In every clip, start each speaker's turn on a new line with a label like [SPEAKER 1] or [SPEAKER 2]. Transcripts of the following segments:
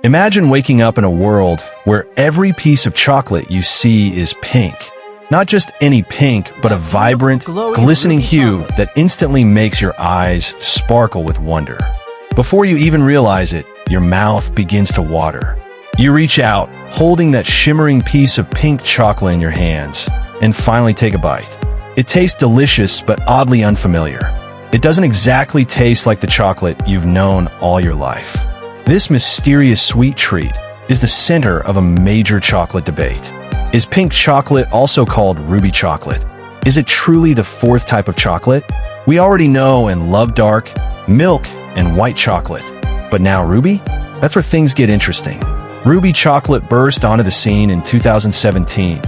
[SPEAKER 1] Imagine waking up in a world where every piece of chocolate you see is pink. Not just any pink, but a vibrant, glistening hue that instantly makes your eyes sparkle with wonder. Before you even realize it, your mouth begins to water. You reach out, holding that shimmering piece of pink chocolate in your hands, and finally take a bite. It tastes delicious but oddly unfamiliar. It doesn't exactly taste like the chocolate you've known all your life. This mysterious sweet treat is the center of a major chocolate debate. Is pink chocolate also called ruby chocolate? Is it truly the fourth type of chocolate? We already know and love dark, milk, and white chocolate. But now ruby? That's where things get interesting. Ruby chocolate burst onto the scene in 2017,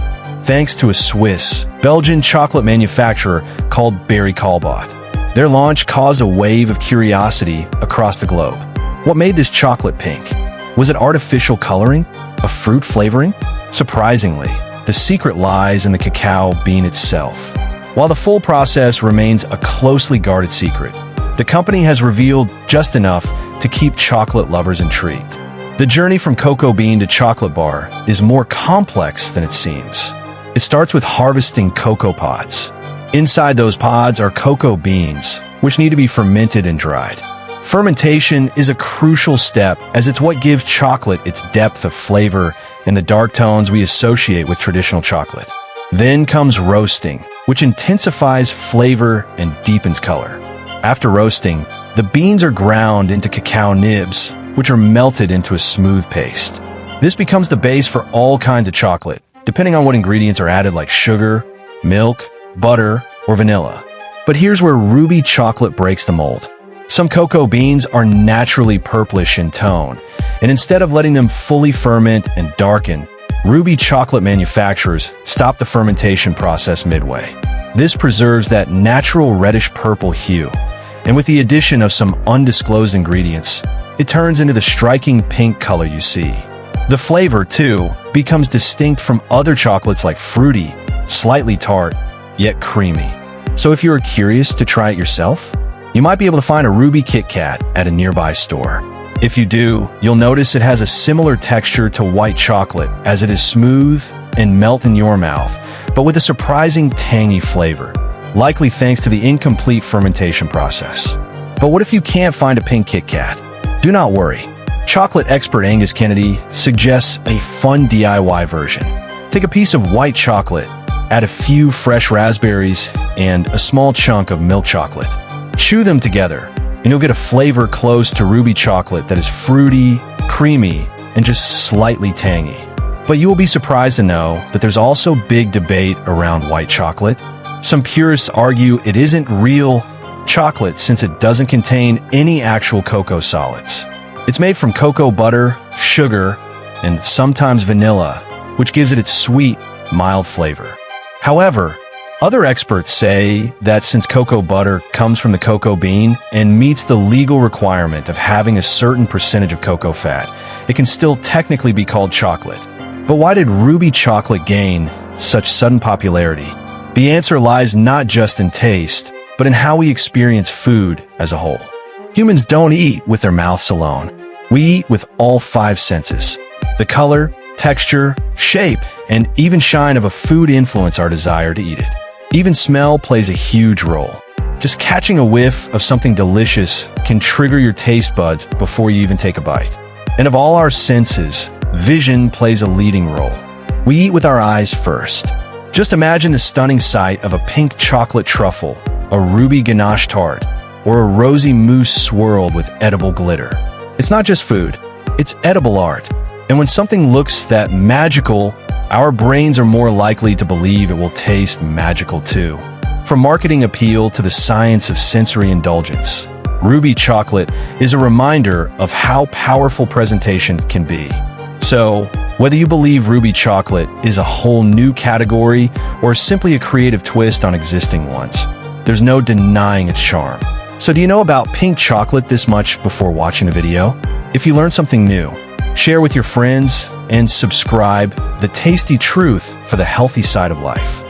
[SPEAKER 1] thanks to a Swiss, Belgian chocolate manufacturer called Barry Callebaut. Their launch caused a wave of curiosity across the globe. What made this chocolate pink? Was it artificial coloring? A fruit flavoring? Surprisingly, the secret lies in the cacao bean itself. While the full process remains a closely guarded secret, the company has revealed just enough to keep chocolate lovers intrigued. The journey from cocoa bean to chocolate bar is more complex than it seems. It starts with harvesting cocoa pods. Inside those pods are cocoa beans, which need to be fermented and dried. Fermentation is a crucial step as it's what gives chocolate its depth of flavor and the dark tones we associate with traditional chocolate. Then comes roasting, which intensifies flavor and deepens color. After roasting, the beans are ground into cacao nibs, which are melted into a smooth paste. This becomes the base for all kinds of chocolate, depending on what ingredients are added like sugar, milk, butter, or vanilla. But here's where ruby chocolate breaks the mold. Some cocoa beans are naturally purplish in tone, and instead of letting them fully ferment and darken, ruby chocolate manufacturers stop the fermentation process midway. This preserves that natural reddish-purple hue, and with the addition of some undisclosed ingredients, it turns into the striking pink color you see. The flavor, too, becomes distinct from other chocolates like fruity, slightly tart, yet creamy. So if you are curious to try it yourself, you might be able to find a ruby Kit Kat at a nearby store. If you do, you'll notice it has a similar texture to white chocolate as it is smooth and melt in your mouth, but with a surprising tangy flavor, likely thanks to the incomplete fermentation process. But what if you can't find a pink Kit Kat? Do not worry. Chocolate expert Angus Kennedy suggests a fun DIY version. Take a piece of white chocolate, add a few fresh raspberries, and a small chunk of milk chocolate. Chew them together, and you'll get a flavor close to ruby chocolate that is fruity, creamy, and just slightly tangy. But you will be surprised to know that there's also big debate around white chocolate. Some purists argue it isn't real chocolate since it doesn't contain any actual cocoa solids. It's made from cocoa butter, sugar, and sometimes vanilla, which gives it its sweet, mild flavor. However, other experts say that since cocoa butter comes from the cocoa bean and meets the legal requirement of having a certain percentage of cocoa fat, it can still technically be called chocolate. But why did ruby chocolate gain such sudden popularity? The answer lies not just in taste, but in how we experience food as a whole. Humans don't eat with their mouths alone. We eat with all five senses. The color, texture, shape, and even shine of a food influence our desire to eat it. Even smell plays a huge role. Just catching a whiff of something delicious can trigger your taste buds before you even take a bite. And of all our senses, vision plays a leading role. We eat with our eyes first. Just imagine the stunning sight of a pink chocolate truffle, a ruby ganache tart, or a rosy mousse swirled with edible glitter. It's not just food, it's edible art. And when something looks that magical, our brains are more likely to believe it will taste magical too. From marketing appeal to the science of sensory indulgence, ruby chocolate is a reminder of how powerful presentation can be. So, whether you believe ruby chocolate is a whole new category or simply a creative twist on existing ones, there's no denying its charm. So do you know about pink chocolate this much before watching the video? If you learned something new, share with your friends and subscribe. The tasty truth for the healthy side of life.